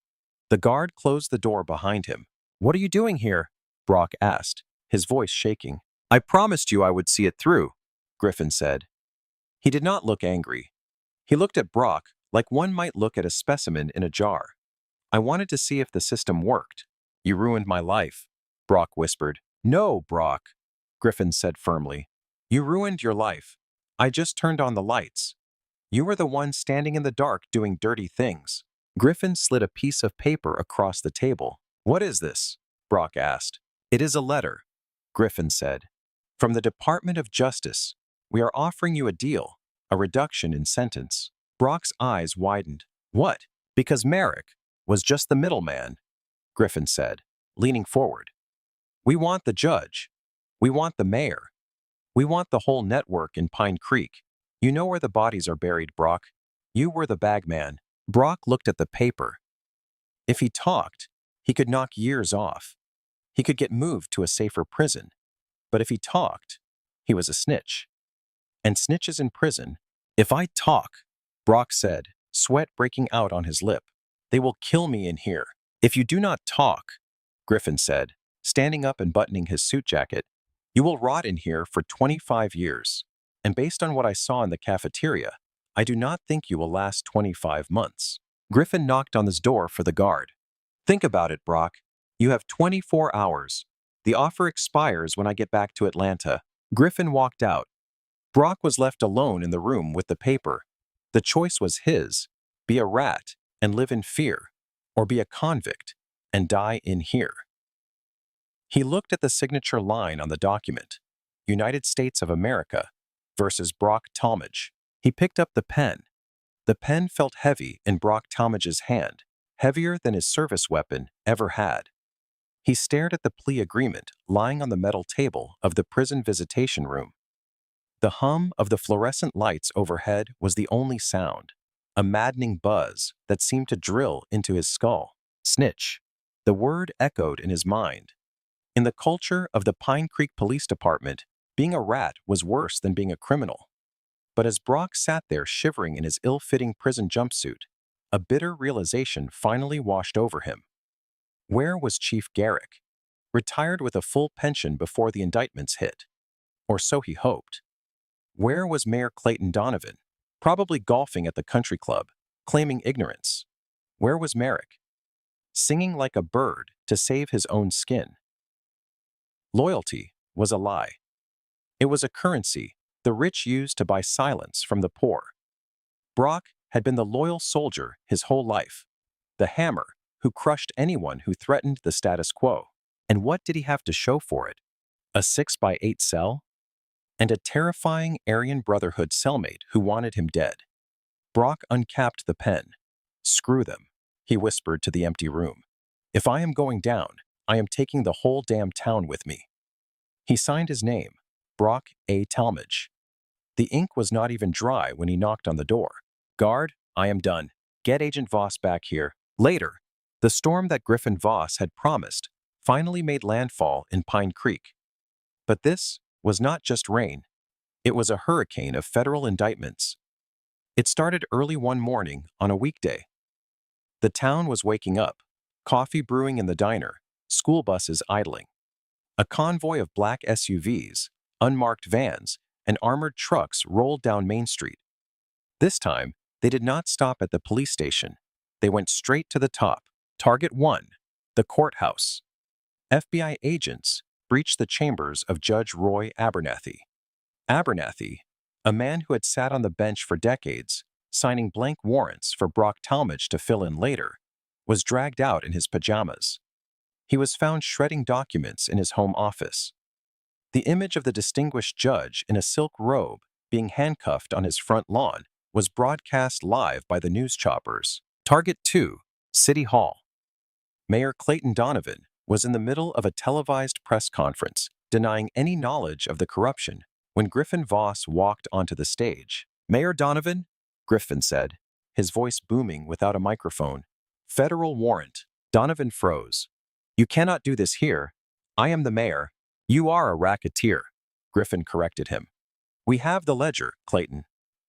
The guard closed the door behind him. What are you doing here? Brock asked, his voice shaking. I promised you I would see it through, Griffin said. He did not look angry. He looked at Brock like one might look at a specimen in a jar. I wanted to see if the system worked. You ruined my life, Brock whispered. No, Brock, Griffin said firmly. You ruined your life. I just turned on the lights. You were the one standing in the dark doing dirty things. Griffin slid a piece of paper across the table. What is this? Brock asked. It is a letter, Griffin said. From the Department of Justice. We are offering you a deal, a reduction in sentence. Brock's eyes widened. What? Because Merrick was just the middleman, Griffin said, leaning forward. We want the judge. We want the mayor. We want the whole network in Pine Creek. You know where the bodies are buried, Brock. You were the bagman. Brock looked at the paper. If he talked, he could knock years off. He could get moved to a safer prison. But if he talked, he was a snitch. And snitches in prison. If I talk, Brock said, sweat breaking out on his lip, they will kill me in here. If you do not talk, Griffin said, standing up and buttoning his suit jacket, you will rot in here for 25 years. And based on what I saw in the cafeteria, I do not think you will last 25 months. Griffin knocked on his door for the guard. Think about it, Brock. You have 24 hours. The offer expires when I get back to Atlanta. Griffin walked out. Brock was left alone in the room with the paper. The choice was his: be a rat and live in fear, or be a convict and die in here. He looked at the signature line on the document, United States of America versus Brock Talmadge. He picked up the pen. The pen felt heavy in Brock Talmadge's hand, heavier than his service weapon ever had. He stared at the plea agreement lying on the metal table of the prison visitation room. The hum of the fluorescent lights overhead was the only sound, a maddening buzz that seemed to drill into his skull. Snitch. The word echoed in his mind. In the culture of the Pine Creek Police Department, being a rat was worse than being a criminal. But as Brock sat there shivering in his ill-fitting prison jumpsuit, a bitter realization finally washed over him. Where was Chief Garrick? Retired with a full pension before the indictments hit. Or so he hoped. Where was Mayor Clayton Donovan? Probably golfing at the country club, claiming ignorance. Where was Merrick? Singing like a bird to save his own skin. Loyalty was a lie. It was a currency the rich used to buy silence from the poor. Brock had been the loyal soldier his whole life, the hammer who crushed anyone who threatened the status quo. And what did he have to show for it? A 6x8 cell? And a terrifying Aryan Brotherhood cellmate who wanted him dead. Brock uncapped the pen. Screw them, he whispered to the empty room. If I am going down, I am taking the whole damn town with me. He signed his name, Brock A. Talmadge. The ink was not even dry when he knocked on the door. Guard, I am done. Get Agent Voss back here. Later, the storm that Griffin Voss had promised finally made landfall in Pine Creek. But this was not just rain. It was a hurricane of federal indictments. It started early one morning on a weekday. The town was waking up, coffee brewing in the diner, school buses idling. A convoy of black SUVs, unmarked vans, and armored trucks rolled down Main Street. This time, they did not stop at the police station. They went straight to the top. Target 1, the courthouse. FBI agents breached the chambers of Judge Roy Abernathy. Abernathy, a man who had sat on the bench for decades, signing blank warrants for Brock Talmadge to fill in later, was dragged out in his pajamas. He was found shredding documents in his home office. The image of the distinguished judge in a silk robe being handcuffed on his front lawn was broadcast live by the news choppers. Target 2, City Hall. Mayor Clayton Donovan was in the middle of a televised press conference, denying any knowledge of the corruption, when Griffin Voss walked onto the stage. Mayor Donovan, Griffin said, his voice booming without a microphone. Federal warrant. Donovan froze. You cannot do this here. I am the mayor. You are a racketeer, Griffin corrected him. We have the ledger, Clayton.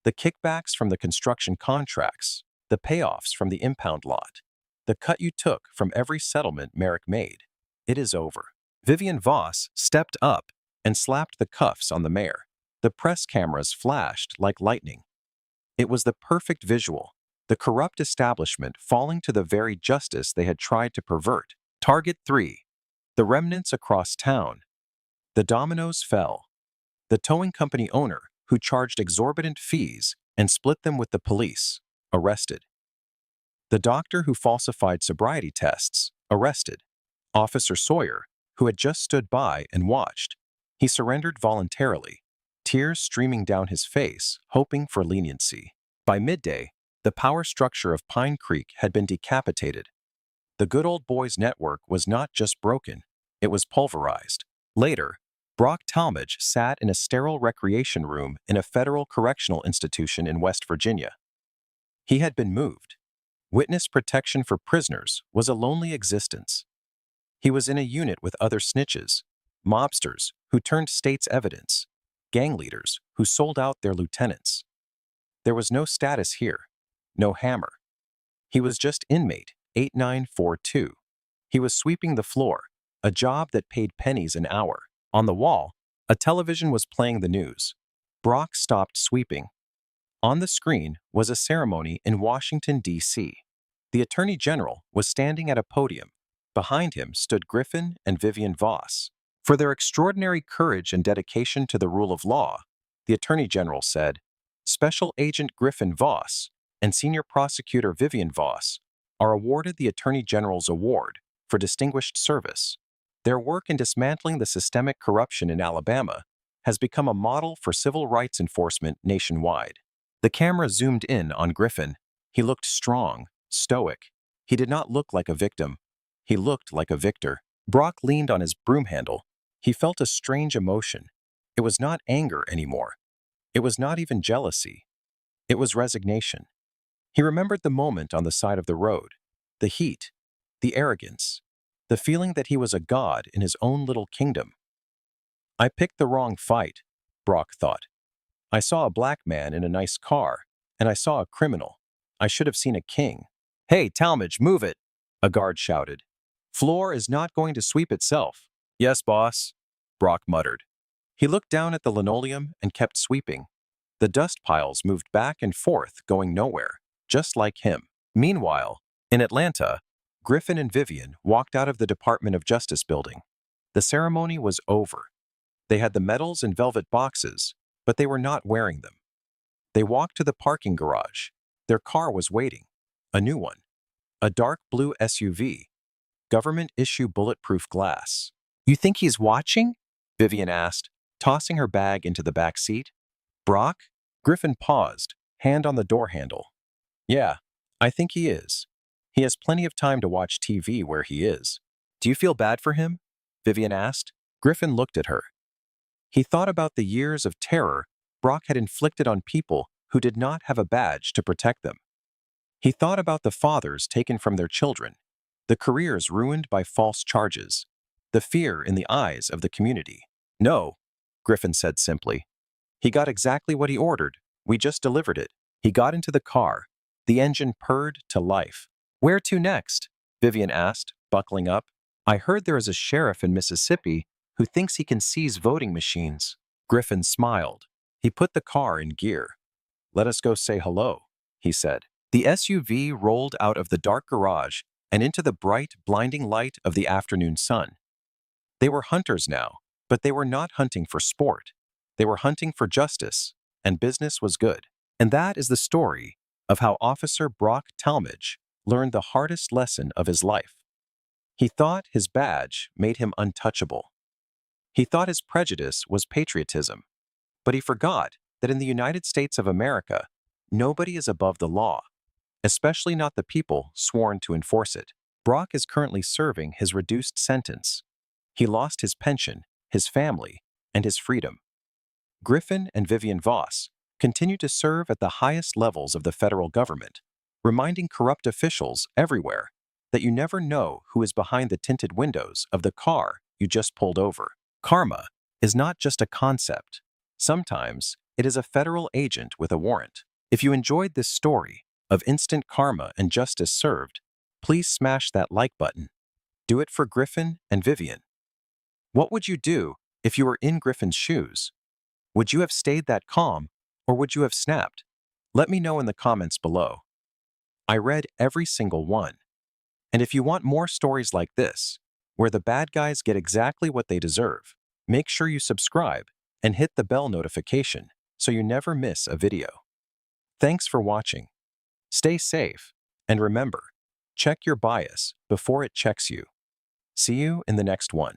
The kickbacks from the construction contracts, the payoffs from the impound lot, the cut you took from every settlement Merrick made. It is over. Vivian Voss stepped up and slapped the cuffs on the mayor. The press cameras flashed like lightning. It was the perfect visual, the corrupt establishment falling to the very justice they had tried to pervert. Target 3. The remnants across town. The dominoes fell. The towing company owner, who charged exorbitant fees and split them with the police, arrested. The doctor who falsified sobriety tests, arrested. Officer Sawyer, who had just stood by and watched. He surrendered voluntarily, tears streaming down his face, hoping for leniency. By midday, the power structure of Pine Creek had been decapitated. The good old boys network was not just broken, it was pulverized. Later, Brock Talmadge sat in a sterile recreation room in a federal correctional institution in West Virginia. He had been moved. Witness protection for prisoners was a lonely existence. He was in a unit with other snitches, mobsters who turned state's evidence, gang leaders who sold out their lieutenants. There was no status here, no hammer. He was just inmate 8942. He was sweeping the floor, a job that paid pennies an hour. On the wall, a television was playing the news. Brock stopped sweeping. On the screen was a ceremony in Washington, D.C. The Attorney General was standing at a podium. Behind him stood Griffin and Vivian Voss. For their extraordinary courage and dedication to the rule of law, the Attorney General said, Special Agent Griffin Voss and Senior Prosecutor Vivian Voss are awarded the Attorney General's Award for Distinguished Service. Their work in dismantling the systemic corruption in Alabama has become a model for civil rights enforcement nationwide. The camera zoomed in on Griffin. He looked strong, stoic. He did not look like a victim. He looked like a victor. Brock leaned on his broom handle. He felt a strange emotion. It was not anger anymore. It was not even jealousy. It was resignation. He remembered the moment on the side of the road, the heat, the arrogance, the feeling that he was a god in his own little kingdom. I picked the wrong fight, Brock thought. I saw a black man in a nice car, and I saw a criminal. I should have seen a king. Hey, Talmadge, move it, a guard shouted. Floor is not going to sweep itself. Yes, boss, Brock muttered. He looked down at the linoleum and kept sweeping. The dust piles moved back and forth, going nowhere, just like him. Meanwhile, in Atlanta, Griffin and Vivian walked out of the Department of Justice building. The ceremony was over. They had the medals in velvet boxes, but they were not wearing them. They walked to the parking garage. Their car was waiting. A new one. A dark blue SUV. Government-issue bulletproof glass. You think he's watching? Vivian asked, tossing her bag into the back seat. Brock? Griffin paused, hand on the door handle. Yeah, I think he is. He has plenty of time to watch TV where he is. Do you feel bad for him? Vivian asked. Griffin looked at her. He thought about the years of terror Brock had inflicted on people who did not have a badge to protect them. He thought about the fathers taken from their children, the careers ruined by false charges, the fear in the eyes of the community. No, Griffin said simply. He got exactly what he ordered. We just delivered it. He got into the car. The engine purred to life. Where to next? Vivian asked, buckling up. I heard there is a sheriff in Mississippi who thinks he can seize voting machines. Griffin smiled. He put the car in gear. Let us go say hello, he said. The SUV rolled out of the dark garage and into the bright, blinding light of the afternoon sun. They were hunters now, but they were not hunting for sport. They were hunting for justice, and business was good. And that is the story of how Officer Brock Talmadge learned the hardest lesson of his life. He thought his badge made him untouchable. He thought his prejudice was patriotism, but he forgot that in the United States of America, nobody is above the law, especially not the people sworn to enforce it. Brock is currently serving his reduced sentence. He lost his pension, his family, and his freedom. Griffin and Vivian Voss continue to serve at the highest levels of the federal government, reminding corrupt officials everywhere that you never know who is behind the tinted windows of the car you just pulled over. Karma is not just a concept. Sometimes it is a federal agent with a warrant. If you enjoyed this story of instant karma and justice served, please smash that like button. Do it for Griffin and Vivian. What would you do if you were in Griffin's shoes? Would you have stayed that calm, or would you have snapped? Let me know in the comments below. I read every single one. And if you want more stories like this, where the bad guys get exactly what they deserve, make sure you subscribe and hit the bell notification so you never miss a video. Thanks for watching. Stay safe, and remember, check your bias before it checks you. See you in the next one.